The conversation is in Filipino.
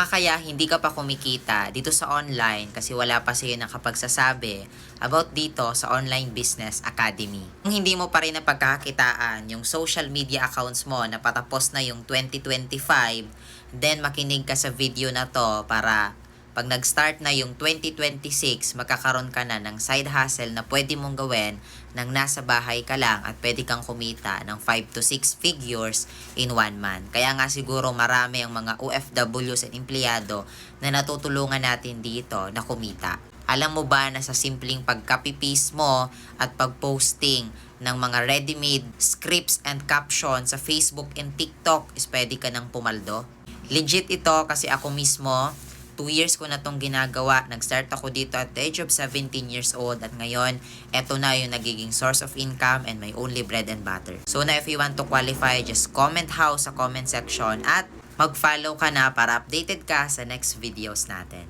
Baka kaya hindi ka pa kumikita dito sa online kasi wala pa sa'yo nakapagsasabi about dito sa Online Business Academy. Kung hindi mo pa rin napagkakakitaan yung social media accounts mo na patapos na yung 2025, then makinig ka sa video na to para pag nag-start na yung 2026, magkakaroon ka na ng side hustle na pwede mong gawin nang nasa bahay ka lang at pwede kang kumita ng 5 to 6 figures in 1 month. Kaya nga siguro marami ang mga OFWs at empleyado na natutulungan natin dito na kumita. Alam mo ba na sa simpleng pag-copy-paste mo at pag-posting ng mga ready-made scripts and captions sa Facebook and TikTok is pwede ka nang pumaldo? Legit ito kasi ako mismo 2 years ko na tong ginagawa. Nag-start ako dito at the age of 17 years old at ngayon, eto na yung nagiging source of income and my only bread and butter. So na if you want to qualify, just comment how sa comment section at mag-follow ka na para updated ka sa next videos natin.